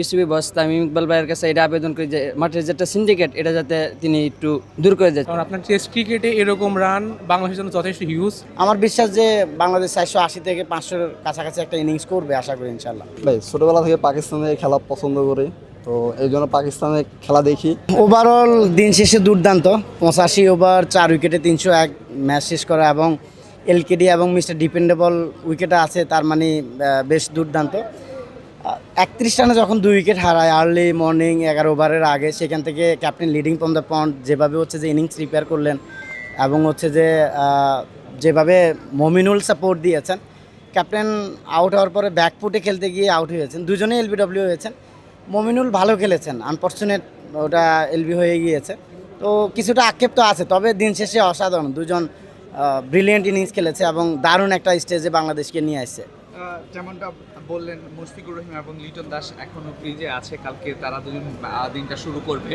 BCB বস তামিম ইকবাল ভাইয়ের কাছে এটা আবেদন করি যে মাঠের যেটা সিন্ডিকেট এটা যাতে তিনি একটু দূর করে দেন। কারণ আপনার টেস্ট ক্রিকেটে এরকম রান বাংলাদেশের জন্য যথেষ্ট হিউজ। আমার বিশ্বাস যে বাংলাদেশ 480 থেকে 500-এর কাছাকাছি একটা ইনিংস করবে আশা করি ইনশাল্লাহ। ভাই ছোটবেলা থেকে পাকিস্তানের খেলা পছন্দ করি, তো এই জন্য পাকিস্তানের খেলা দেখি। ওভারঅল দিন শেষে দুর্দান্ত, 85 ওভার 4 উইকেটে 301 ম্যাচ শেষ করা এবং এলকেডি এবং মিস্টার ডিপেন্ডেবল উইকেটে আছে, তার মানে বেশ দুর্দান্ত। 31 রানে যখন 2 উইকেট হারায় আর্লি মর্নিং 11 ওভারের আগে, সেখান থেকে captain leading from the point যেভাবে হচ্ছে যে ইনিংস রিপেয়ার করলেন এবং হচ্ছে যে যেভাবে মমিনুল সাপোর্ট দিয়েছেন, ক্যাপ্টেন আউট হওয়ার পরে ব্যাকফুটে খেলতে গিয়ে আউট হয়েছেন, দুজনেই এলবিডব্লিউ হয়েছেন। মমিনুল ভালো খেলেছেন, আনফর্চুনেট ওটা এলবি হয়ে গিয়েছে, তো কিছুটা আক্ষেপ তো আছে, তবে দিন শেষে অসাধারণ দুজন ব্রিলিয়েন্ট ইনিংস খেলেছে এবং দারুণ একটা স্টেজে বাংলাদেশকে নিয়ে আসছে। যেমনটা বললেন, মুশফিকুর রহিম এবং লিটন দাস এখনো ক্রিজে আছে, কালকে তারা দুজন দিনটা শুরু করবে।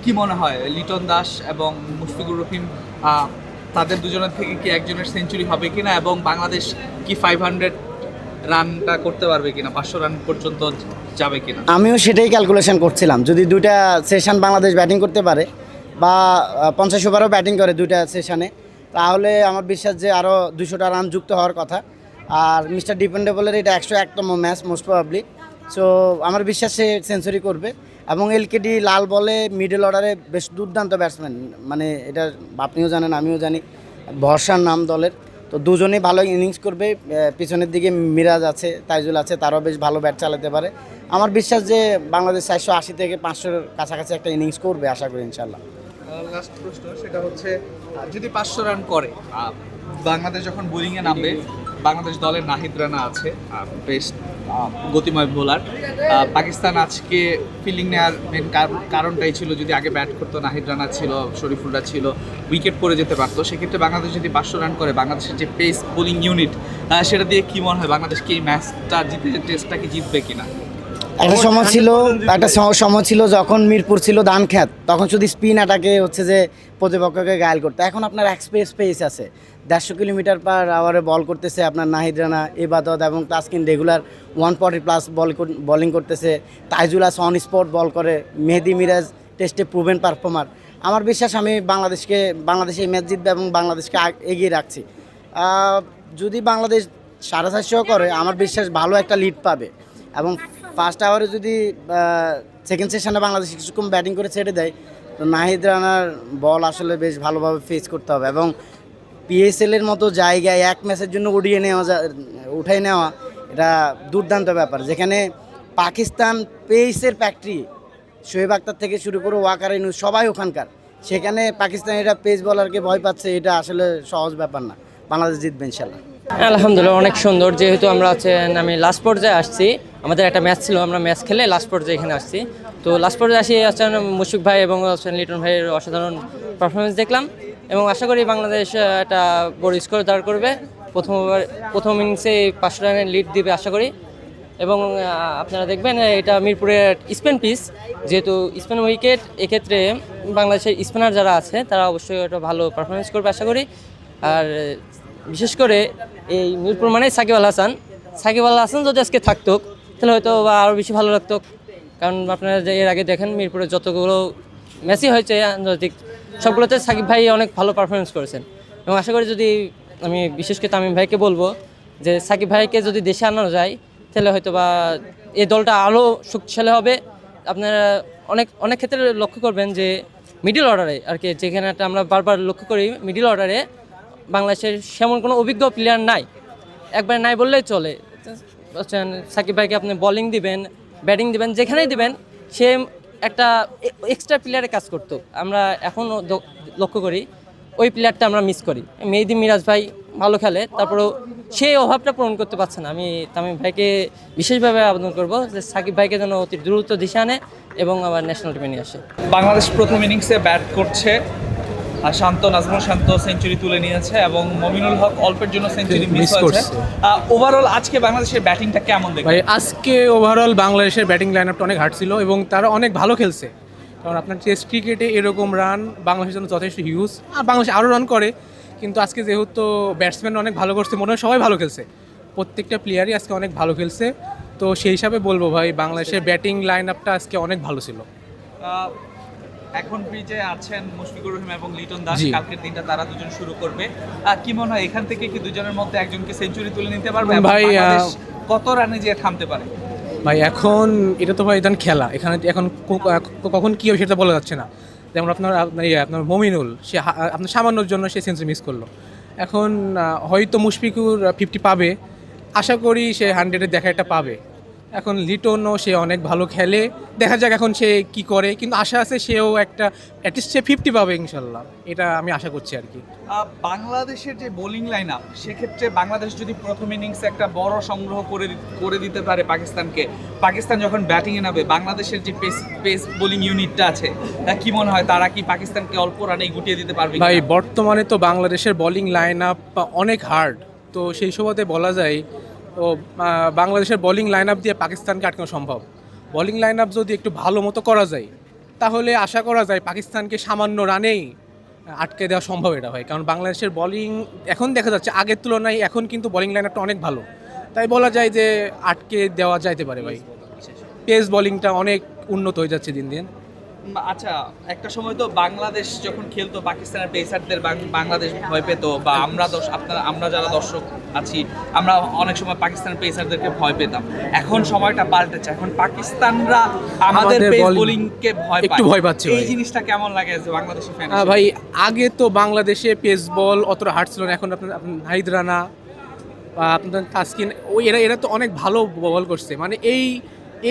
কি মনে হয় লিটন দাস এবং মুশফিকুর রহিম তাদের দুজনের থেকে কি একজনের সেঞ্চুরি হবে কিনা, এবং বাংলাদেশ কি 500 রানটা করতে পারবে কিনা, 500 রান পর্যন্ত যাবে কিনা? আমিও সেটাই ক্যালকুলেশন করছিলাম, যদি দুইটা সেশন বাংলাদেশ ব্যাটিং করতে পারে বা 50 ওভারও ব্যাটিং করে দুইটা সেশনে, তাহলে আমার বিশ্বাস যে আরও 200টা রান যুক্ত হওয়ার কথা। আর মিস্টার ডিপেন্ডেবলের এটা 101তম ম্যাচ মোস্ট প্রবাবলি, সো আমার বিশ্বাস সে সেঞ্চুরি করবে। এবং এলকেডি লাল বলে মিডল অর্ডারে বেশ দুর্দান্ত ব্যাটসম্যান, মানে এটা আপনিও জানেন আমিও জানি, ভরসার নাম দলের, তো দুজনেই ভালো ইনিংস করবে। পিছনের দিকে মিরাজ আছে, তাইজুল আছে, তারাও বেশ ভালো ব্যাট চালাতে পারে। আমার বিশ্বাস যে বাংলাদেশ 480 থেকে 500-এর কাছাকাছি একটা ইনিংস করবে আশা করি ইনশাল্লাহ। লাস্ট প্রশ্ন, সেটা হচ্ছে যদি 500 রান করে, বাংলাদেশ যখন বোলিংয়ে নামবে, বাংলাদেশ দলের নাহিদ রানা আছে, বেশ গতিময় বোলার। পাকিস্তান আজকে ফিল্ডিং নেওয়ার মেন কারণটাই ছিল, যদি আগে ব্যাট করতো নাহিদ রানা ছিল, শরীফুলরা ছিল, উইকেট পড়ে যেতে পারতো। সেক্ষেত্রে বাংলাদেশ যদি 500 রান করে, বাংলাদেশের যে পেস বোলিং ইউনিট, সেটা দিয়ে কি মনে হয় বাংলাদেশ কি এই ম্যাচটা জিতে, টেস্টটা কি জিতবে কিনা? একটা সময় ছিল যখন মিরপুর ছিল ধান খ্যাত, তখন শুধু স্পিন অ্যাটাকে হচ্ছে যে প্রতিপক্ষকে ঘায়াল করতে। এখন আপনার স্পেস আছে, 150 কিলোমিটার পার আওয়ারে বল করতেছে আপনার নাহিদ রানা, ইবাদত এবং তাসকিন রেগুলার 140+ বলিং করতেছে। তাইজুল আছে অন স্পট বল করে, মেহেদি মিরাজ টেস্টে প্রুভেন পারফর্মার। আমার বিশ্বাস আমি বাংলাদেশ এই ম্যাচ জিতবে এবং বাংলাদেশকে এগিয়ে রাখছি। যদি বাংলাদেশ 450 করে, আমার বিশ্বাস ভালো একটা লিড পাবে এবং ফার্স্ট আওয়ারে যদি সেকেন্ড সেশনে বাংলাদেশ কিছুক্ষণ ব্যাটিং করে ছেড়ে দেয়, তো নাহিদ রানার বল আসলে বেশ ভালোভাবে ফেস করতে হবে। এবং পিএসএলের মতো জায়গায় এক ম্যাচের জন্য উঠাই নেওয়া এটা দুর্দান্ত ব্যাপার, যেখানে পাকিস্তান পেসের ফ্যাক্টরি, শোয়েব আক্তার থেকে শুরু করে ওয়াকার ইউনুস সবাই ওখানকার, সেখানে পাকিস্তানিরা পেস বলারকে ভয় পাচ্ছে, এটা আসলে সহজ ব্যাপার না। বাংলাদেশ জিতবে ইনশাল্লাহ। আলহামদুলিল্লাহ অনেক সুন্দর, যেহেতু আমরা আমি লাস্ট পর্যায়ে আসছি, আমাদের একটা ম্যাচ ছিল, আমরা ম্যাচ খেলে লাস্ট পর্যায়ে এখানে আসছি, তো লাস্ট পর্যায়ে আসি মুশফিক ভাই এবং লিটন ভাইয়ের অসাধারণ পারফরমেন্স দেখলাম এবং আশা করি বাংলাদেশ একটা বড় স্কোর দাঁড় করবে। প্রথম ইনিংসে 500 রানের লিড দিবে আশা করি। এবং আপনারা দেখবেন এটা মিরপুরের স্পিন পিচ, যেহেতু স্পিন উইকেট, এক্ষেত্রে বাংলাদেশের স্পিনার যারা আছে তারা অবশ্যই একটা ভালো পারফরমেন্স করবে আশা করি। আর বিশেষ করে এই মিরপুর মানে সাকিব আল হাসান যদি আজকে থাকতো তাহলে হয়তো বা আরও বেশি ভালো লাগতো, কারণ আপনারা যে এর আগে দেখেন মিরপুরে যতগুলো ম্যাচই হয়েছে আন্তর্জাতিক, সবগুলোতে সাকিব ভাই অনেক ভালো পারফরমেন্স করেছেন। এবং আশা করি যদি আমি বিশেষ করে তামিম ভাইকে বলবো যে সাকিব ভাইকে যদি দেশে আনানো যায়, তাহলে হয়তো বা এই দলটা আরও শক্তিশালী হবে। আপনারা অনেক ক্ষেত্রে লক্ষ্য করবেন যে মিডল অর্ডারে আর কি, যেখানে আমরা বারবার লক্ষ্য করি মিডল অর্ডারে বাংলাদেশের সেমন কোনো অভিজ্ঞ প্লেয়ার নাই, একবার নাই বললেই চলে। সাকিব ভাইকে আপনি বোলিং দিবেন, ব্যাটিং দিবেন, যেখানেই দিবেন সে একটা এক্সট্রা প্লেয়ারে কাজ করতো। আমরা এখনও লক্ষ্য করি ওই প্লেয়ারটা আমরা মিস করি। মেহেদি মিরাজ ভাই ভালো খেলে, তারপরেও সেই অভাবটা পূরণ করতে পারছে না। আমি তামিম ভাইকে বিশেষভাবে আবেদন করব যে সাকিব ভাইকে যেন অতি দ্রুত দিশে আনে এবং আবার ন্যাশনাল টিমে নিয়ে আসে। বাংলাদেশ প্রথম ইনিংসে ব্যাট করছে, নাজমুল শান্ত সেঞ্চুরি তুলে নিয়েছে এবং মমিনুল হক অল্পের জন্য সেঞ্চুরি মিস হয়েছে। ওভারঅল আজকে বাংলাদেশের ব্যাটিংটা কেমন দেখবেন? ভাই আজকে ওভারঅল বাংলাদেশের ব্যাটিং লাইন আপটা অনেক হার্ড ছিল এবং তারা অনেক ভালো খেলছে। কারণ আপনার টেস্ট ক্রিকেটে এরকম রান বাংলাদেশের জন্য যথেষ্ট হিউজ, আর বাংলাদেশ আরও রান করে, কিন্তু আজকে যেহেতু ব্যাটসম্যান অনেক ভালো করছে, মনে হয় সবাই ভালো খেলছে, প্রত্যেকটা প্লেয়ারই আজকে অনেক ভালো খেলছে। তো সেই হিসাবে বলবো ভাই বাংলাদেশের ব্যাটিং লাইন আপটা আজকে অনেক ভালো ছিল। আহ, এখন ব্রিজে আছেন মুশফিকুর রহিম এবং লিটন দাস, জি। কালকের দিনটা তারা দুজন শুরু করবে। কি মনে হয় এখান থেকে কি দুজনের মধ্যে একজনকে সেঞ্চুরি তুলে নিতে পারবে এবং ভাই, বাংলাদেশ কত রানে যে থামতে পারে? ভাই এখন এটা তো ভাই ইদান খেলা, এখানে এখন কখন কী হবে সেটা বলা যাচ্ছে না। যেমন আপনার মমিনুল সে আপনার সামান্যর জন্য সে সেঞ্চুরি মিস করলো। এখন হয়তো মুশফিকুর 50 পাবে, আশা করি সে 100-এর দেখা একটা পাবে। এখন লিটনও সে অনেক ভালো খেলে, দেখা যাক এখন সে কি করে, কিন্তু আশা আছে সেও একটা অ্যাটলিস্ট সে 50 পাবে ইনশাল্লাহ, এটা আমি আশা করছি আর কি। বাংলাদেশের যে বোলিং লাইন আপ, সেক্ষেত্রে বাংলাদেশ যদি প্রথম ইনিংসে একটা বড় সংগ্রহ করে দিতে পারে পাকিস্তানকে, পাকিস্তান যখন ব্যাটিংয়ে নামবে, বাংলাদেশের যে পেস বোলিং ইউনিটটা আছে, কি মনে হয় তারা কি পাকিস্তানকে অল্প রানেই গুটিয়ে দিতে পারবে ভাই কিনা? বর্তমানে তো বাংলাদেশের বোলিং লাইন আপ অনেক হার্ড, তো সেই সুবাদে বলা যায় তো বাংলাদেশের বোলিং লাইন আপ দিয়ে পাকিস্তানকে আটকানো সম্ভব। বোলিং লাইন আপ যদি একটু ভালো মতো করা যায় তাহলে আশা করা যায় পাকিস্তানকে সামান্য রানেই আটকে দেওয়া সম্ভব এটা ভাই। কারণ বাংলাদেশের বোলিং এখন দেখা যাচ্ছে আগের তুলনায় এখন কিন্তু বোলিং লাইন আপটা অনেক ভালো, তাই বলা যায় যে আটকে দেওয়া যাইতে পারে ভাই। পেস বোলিংটা অনেক উন্নত হয়ে যাচ্ছে দিন দিন। আচ্ছা, একটা সময় তো বাংলাদেশ যখন খেলতো পাকিস্তানের পেসারদের বাংলাদেশ ভয় পেত, বা আমরা যারা দর্শক আছি আমরা অনেক সময় পাকিস্তানের পেসারদেরকে ভয় পেতাম। এখন সময়টা পাল্টেছে, এখন পাকিস্তানরা আমাদের পেস বোলিংকে একটু ভয় পাচ্ছে এই ভাই। জিনিসটা কেমন লাগে যে বাংলাদেশি ফ্যান? ভাই আগে তো বাংলাদেশে পেস বল অতটা হার্ড ছিল না, এখন আপনার নাহিদ রানা বা আপনার তাসকিন এরা তো অনেক ভালো বল করছে। মানে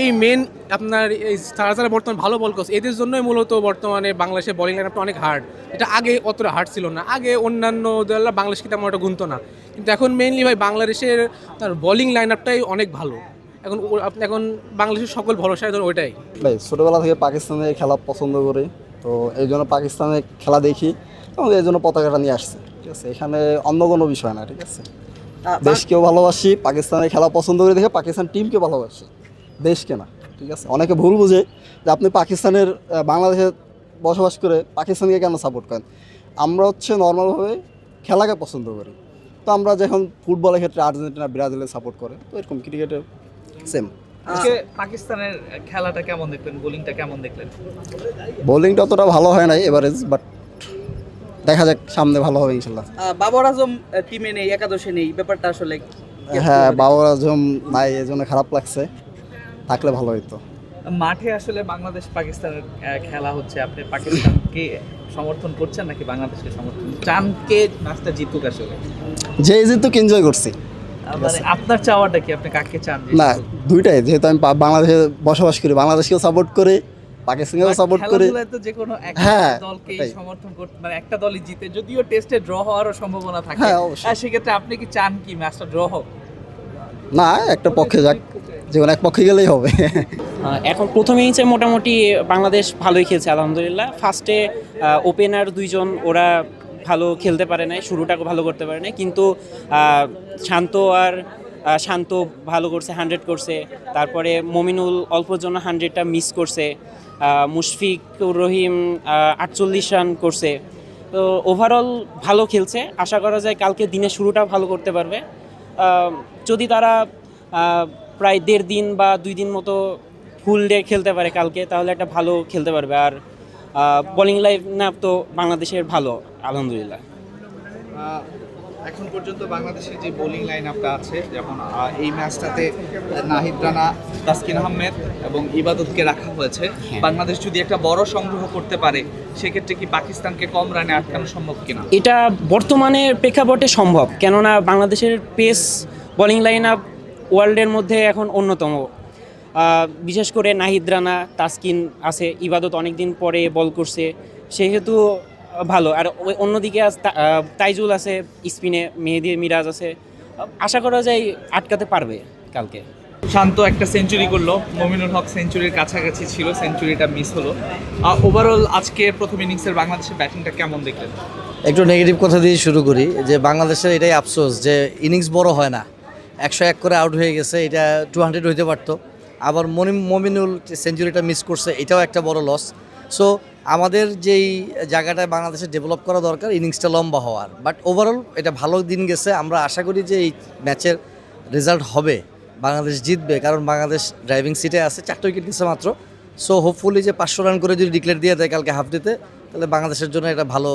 এই মেন আপনার এই যারা বর্তমানে ভালো বল করছে এদের জন্যই মূলত বর্তমানে বাংলাদেশের বোলিং লাইন আপটা অনেক হার্ড। এটা আগে অতটা হার্ড ছিল না, আগে অন্যান্য দল বাংলাদেশকে তেমন একটা গুনতো না, কিন্তু এখন মেইনলি ভাই বাংলাদেশের তার বোলিং লাইন আপটাই অনেক ভালো। এখন বাংলাদেশের সকল ভরসা ধরুন ওইটাই। ভাই ছোটোবেলা থেকে পাকিস্তানের খেলা পছন্দ করি, তো এই জন্য পাকিস্তানের খেলা দেখি এবং এই জন্য পতাকাটা নিয়ে আসছে, ঠিক আছে। এখানে অন্য কোনো বিষয় না, ঠিক আছে। দেশকেও ভালোবাসি, পাকিস্তানের খেলা পছন্দ করে দেখে পাকিস্তান টিমকে ভালোবাসি, দেশকে না, ঠিক আছে। অনেকে ভুল বুঝে যে আপনি পাকিস্তানের বাংলাদেশে বসবাস করে পাকিস্তানকে কেন সাপোর্ট করেন। আমরা হচ্ছে নর্মালভাবে খেলাকে পছন্দ করি, তো আমরা যখন ফুটবলের ক্ষেত্রে আর্জেন্টিনা ব্রাজিলের সাপোর্ট করে, তো এরকম ক্রিকেটে সেম। আজকে পাকিস্তানের খেলাটা কেমন দেখলেন, বোলিংটা কেমন দেখলেন? বোলিংটা অতটা ভালো হয় নাই এভারেজ, বাট দেখা যাক সামনে ভালো হবে ইনশাল্লাহ। বাবর আজম টিমে নেই, একাদশে নেই, ব্যাপারটা আসলে হ্যাঁ, বাবর আজম নাই, এই জন্য খারাপ লাগছে, থাকলে ভালো হইতো। মাঠে আসলে বাংলাদেশ পাকিস্তানের খেলা হচ্ছে, আপনি পাকিস্তানকে সমর্থন করছেন নাকি বাংলাদেশকে সমর্থন চান? কে ম্যাচটা জিতুক আসলে? যে জিতুক এনজয় করছি। মানে আপনার চাওয়াটা কি, আপনি কাকে চান? না, দুইটাই, যেহেতু আমি বাংলাদেশে বসবাস করি, বাংলাদেশকেও সাপোর্ট করি, পাকিস্তানকেও সাপোর্ট করি। খেলাধুলায় তো যে কোনো একটা হ্যাঁ, দলকে তাই। সমর্থন করতে, মানে একটা দলই জিতে, যদিও টেস্টে ড্র হওয়ারও সম্ভাবনা থাকে, হ্যাঁ, অবশ্যই। সেক্ষেত্রে আপনি কি চান কি ম্যাচটা ড্র হোক? না, একটা পক্ষে যাক, যে কোনো এক পক্ষে গেলেই হবে। এখন প্রথম ইনিংসে মোটামুটি বাংলাদেশ ভালোই খেলছে আলহামদুলিল্লাহ। ফার্স্টে ওপেনার দুইজন ওরা ভালো খেলতে পারে নাই, শুরুটাকে ভালো করতে পারে নাই, কিন্তু শান্ত ভালো করছে, 100 করছে। তারপরে মমিনুল অল্পর জন্য 100টা মিস করছে। মুশফিকুর রহিম 48 রান করছে। তো ওভারঅল ভালো খেলছে, আশা করা যায় কালকে দিনের শুরুটা ভালো করতে পারবে। যদি তারা প্রায় 1.5 দিন বা 2 দিন মতো ফুল ডে খেলতে পারে কালকে, তাহলে একটা ভালো খেলতে পারবে। আর বোলিং লাইন আপ তো বাংলাদেশের ভালো আলহামদুলিল্লাহ। এখন পর্যন্ত বাংলাদেশের যে বোলিং লাইন আপটা আছে, যেমন এই ম্যাচটাতে নাহিদ রানা, তাসকিন আহমেদ এবং ইবাদতকে রাখা হয়েছে, বাংলাদেশ যদি একটা বড় সংগ্রহ করতে পারে, সেক্ষেত্রে কি পাকিস্তানকে কম রানে আটকানো সম্ভব কিনা? এটা বর্তমানে প্রেক্ষাপটে সম্ভব, কেননা বাংলাদেশের পেস বোলিং লাইন আপ ওয়ার্ল্ডের মধ্যে এখন অন্যতম। বিশেষ করে নাহিদ রানা, তাসকিন আছে, ইবাদত অনেক দিন পরে বল করছে, সেহেতু ভালো। আর অন্যদিকে তাইজুল আছে স্পিনে, মেহেদী মিরাজ আছে, আশা করা যায় আটকাতে পারবে কালকে। শান্ত একটা সেঞ্চুরি করলো, মমিনুল হক সেঞ্চুরির কাছাকাছি ছিল, সেঞ্চুরিটা মিস হলো। ওভারঅল আজকে প্রথম ইনিংসের বাংলাদেশের ব্যাটিংটা কেমন দেখলেন? একটু নেগেটিভ কথা দিয়ে শুরু করি, যে বাংলাদেশের এটাই আফসোস যে ইনিংস বড় হয় না, 101 করে আউট হয়ে গেছে, এটা 200 হইতে পারতো। আবার মমিনুল সেঞ্চুরিটা মিস করছে, এটাও একটা বড় লস। সো আমাদের যেই জায়গাটায় বাংলাদেশে ডেভেলপ করা দরকার ইনিংসটা লম্বা হওয়ার, বাট ওভারঅল এটা ভালো দিন গেছে। আমরা আশা করি যে এই ম্যাচের রেজাল্ট হবে বাংলাদেশ জিতবে, কারণ বাংলাদেশ ড্রাইভিং সিটে আছে, 4টা উইকেট নিচ্ছে মাত্র। সো হোপফুলি যে 500 রান করে যদি ডিক্লেয়ার দিয়ে দেয় কালকে হাফ দিতে, তাহলে বাংলাদেশের জন্য একটা ভালো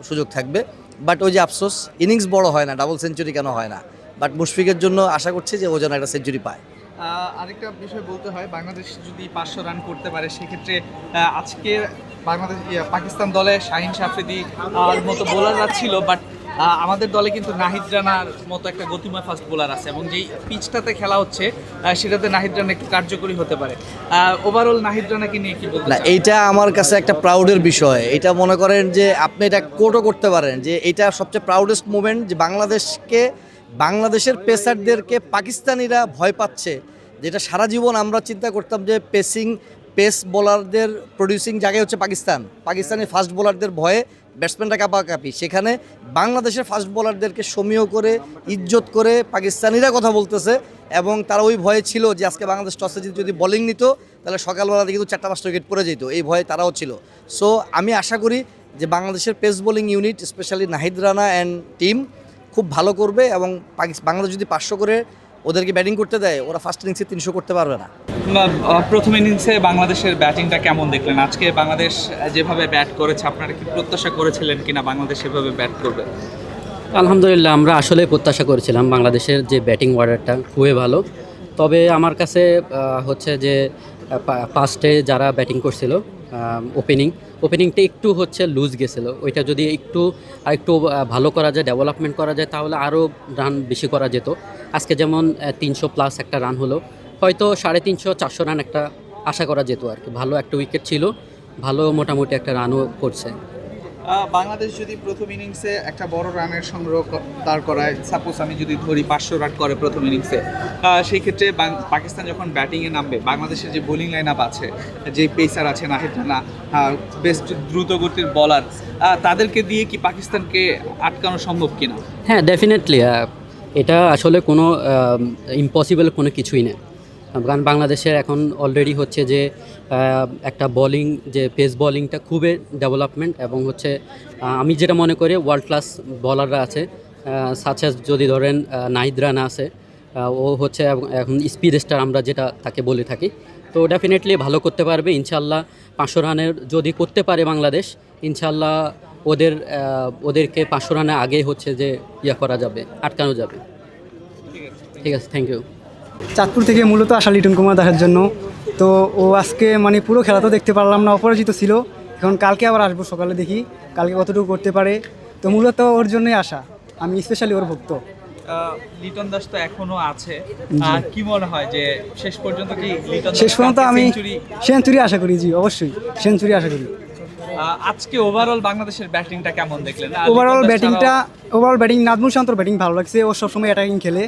সুযোগ থাকবে। বাট ওই যে আফসোস, ইনিংস বড় হয় না, ডাবল সেঞ্চুরি কেন হয় না। বাট মুশফিকের জন্য আশা করছি যে ও যেন একটা সেঞ্চুরি পায়। আরেকটা বিষয় বলতে হয়, বাংলাদেশ যদি 500 রান করতে পারে সেক্ষেত্রে আজকে বাংলাদেশ পাকিস্তান দলে শাহিন আফ্রিদি মতো বোলাররা ছিল, বাট আমাদের দলে কিন্তু নাহিদ রানার মতো একটা গতিময় ফাস্ট বোলার আছে, এবং যেই পিচটাতে খেলা হচ্ছে সেটাতে নাহিদ রানা একটু কার্যকরী হতে পারে। ওভারঅল নাহিদ রানাকে নিয়ে কি বলতে না, চান? এইটা আমার কাছে একটা প্রাউডের বিষয়। এটা মনে করেন যে আপনি এটা কোটও করতে পারেন যে এটা সবচেয়ে প্রাউডেস্ট মুভমেন্ট, যে বাংলাদেশের পেসারদেরকে পাকিস্তানিরা ভয় পাচ্ছে। যেটা সারা জীবন আমরা চিন্তা করতাম যে পেস বোলারদের প্রডিউসিং জায়গায় হচ্ছে পাকিস্তানি ফাস্ট বোলারদের ভয়ে ব্যাটসম্যানরা কাঁপাকাঁপি, সেখানে বাংলাদেশের ফাস্ট বোলারদেরকে সমীহ করে ইজ্জত করে পাকিস্তানিরা কথা বলতেছে, এবং তারা ওই ভয়ে ছিল যে আজকে বাংলাদেশ টসে জিতে যদি বোলিং নিত তাহলে সকালবেলা কিন্তু 4-5টা উইকেট পড়ে যেত, এই ভয়ে তারাও ছিল। সো আমি আশা করি যে বাংলাদেশের pace bowling unit, specially Nahid Rana and team খুব ভালো করবে, এবং বাংলাদেশ যদি 500 করে ওদেরকে ব্যাটিং করতে দেয়, ওরা ফার্স্ট ইনিংসে 300 করতে পারবে না। প্রথম ইনিংসে বাংলাদেশের ব্যাটিংটা কেমন দেখলেন? আজকে বাংলাদেশ যেভাবে ব্যাট করেছে, আপনারা কি প্রত্যাশা করেছিলেন কিনা বাংলাদেশ এভাবে ব্যাট করবে? আলহামদুলিল্লাহ, আমরা আসলে প্রত্যাশা করেছিলাম বাংলাদেশের যে ব্যাটিং অর্ডারটা খুবই ভালো। তবে আমার কাছে হচ্ছে যে ফার্স্টে যারা ব্যাটিং করছিল ওপেনিংটা একটু হচ্ছে লুজ গেছিলো। ওইটা যদি একটু ভালো করা যায়, ডেভেলপমেন্ট করা যায়, তাহলে আরও রান বেশি করা যেত। আজকে যেমন 300+ একটা রান হলো, হয়তো 350-400 রান একটা আশা করা যেত আর কি। ভালো একটা উইকেট ছিল, ভালো মোটামুটি একটা রানও করছে। বাংলাদেশ যদি প্রথম ইনিংসে একটা বড় রানের সংগ্রহ দাঁড় করায়, সাপোজ আমি যদি ধরি 500 রান করে প্রথম ইনিংসে, সেই ক্ষেত্রে পাকিস্তান যখন ব্যাটিংয়ে নামবে, বাংলাদেশের যে বোলিং লাইন আপ আছে, যে পেসার আছে নাহিদ রানা, বেশ দ্রুত গতির বলার, তাদেরকে দিয়ে কি পাকিস্তানকে আটকানো সম্ভব কিনা? হ্যাঁ, ডেফিনেটলি এটা আসলে কোনো ইম্পসিবল কোনো কিছুই না। কারণ বাংলাদেশের এখন অলরেডি হচ্ছে যে একটা বোলিং, যে পেস বোলিংটা খুবই ডেভেলপমেন্ট, এবং হচ্ছে আমি যেটা মনে করি ওয়ার্ল্ড ক্লাস বলাররা আছে, সাচেস যদি ধরেন নাহিদ রানা আছে, ও হচ্ছে এখন স্পিড স্টার আমরা যেটা তাকে বলে থাকি। তো ডেফিনেটলি ভালো করতে পারবে ইনশাল্লাহ। 500 রানের যদি করতে পারে বাংলাদেশ, ইনশাল্লাহ ওদেরকে 500 রানের আগে হচ্ছে যে করা যাবে, আটকানো যাবে। ঠিক আছে, থ্যাংক ইউ। চাঁদপুর থেকে মূলত আসা লিটন কুমার দেখার জন্য। তো ও আজকে মানে পুরো খেলা তো দেখতে পারলাম না, অপরাজিত ছিল। এখন কালকে আবার আসবো সকালে, দেখি কালকে কতটুকু করতে পারে। তো মূলত ওর জন্যই আসা, আমি স্পেশালি ওর ভক্ত। লিটন দাস তো এখনো আছে, কি মনে হয় যে শেষ পর্যন্ত কি লিটন শেষ পর্যন্ত আমি সেঞ্চুরি আশা করি? জি অবশ্যই সেঞ্চুরি আশা করি। আজকে ওভারঅল বাংলাদেশের ব্যাটিংটা কেমন দেখলেন? ওভারঅল ব্যাটিং নাজমুল শান্তর ব্যাটিং ভালো লাগছে। ও সবসময় অ্যাটাকিং খেলে,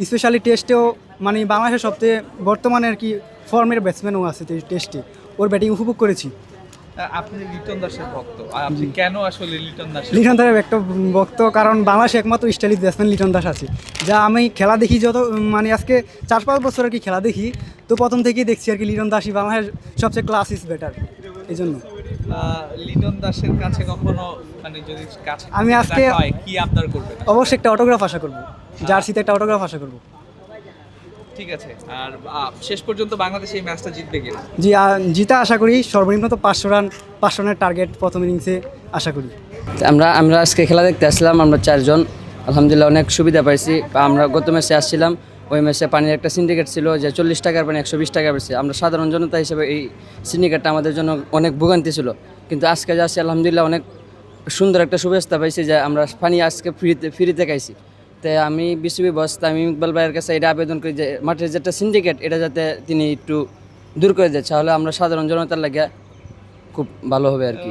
স্পেশালি টেস্টেও মানে বাংলাদেশের সবচেয়ে বর্তমানে আর কি ফর্মের ব্যাটসম্যানও আছে টেস্টে, ওর ব্যাটিং উপভোগ করেছি। আপনি লিটন দাসের ভক্ত, আপনি কেন আসলে লিটন দাসের একটা ভক্ত? কারণ বাংলাদেশে একমাত্র স্টাইলিশ ব্যাটসম্যান লিটন দাস আছে, যা আমি খেলা দেখি যত মানে আজকে 4-5 বছর আর কি খেলা দেখি, তো প্রথম থেকেই দেখছি আর কি লিটন দাসই বাংলাদেশের সবচেয়ে ক্লাস ইজ বেটার। এই জন্য লিটন দাসের কাছে কখনো মানে যদি কাছে আমি আজকে কি আবদার করবেন? অবশ্যই একটা অটোগ্রাফ আশা করব, জার্সিতে একটা অটোগ্রাফ আশা করব। ঠিক আছে। আর শেষ পর্যন্ত বাংলাদেশ এই ম্যাচটা জিতবে কিনা? জি জিতা আশা করি। সর্বনিম্ন তো 500 রানের টার্গেট প্রথম ইনিংসে আশা করি। আমরা আজকে খেলা দেখতে আসলাম, আমরা 4 জন। আলহামদুলিল্লাহ অনেক সুবিধা পাইছি। আমরা গত ম্যাচে আসছিলাম, ওই ম্যাচে পানির একটা সিন্ডিকেট ছিল যে 40 টাকার পানি 120 টাকা পেয়েছে। আমরা সাধারণ জনতা হিসেবে এই সিন্ডিকেটটা আমাদের জন্য অনেক ভোগান্তি ছিল, কিন্তু আজকে যাচ্ছি আলহামদুলিল্লাহ অনেক সুন্দর একটা শুভেচ্ছা পাইছি যে আমরা পানি আজকে ফ্রিতে খাইছি। তাই আমি বিসিবি বস তামিম ইকবাল ভাইয়ের কাছে এটা আবেদন করি যে মাঠের যেটা সিন্ডিকেট, এটা যাতে তিনি একটু দূর করে দেয়, তাহলে আমরা সাধারণ জনতার লাগে খুব ভালো হবে আর কি।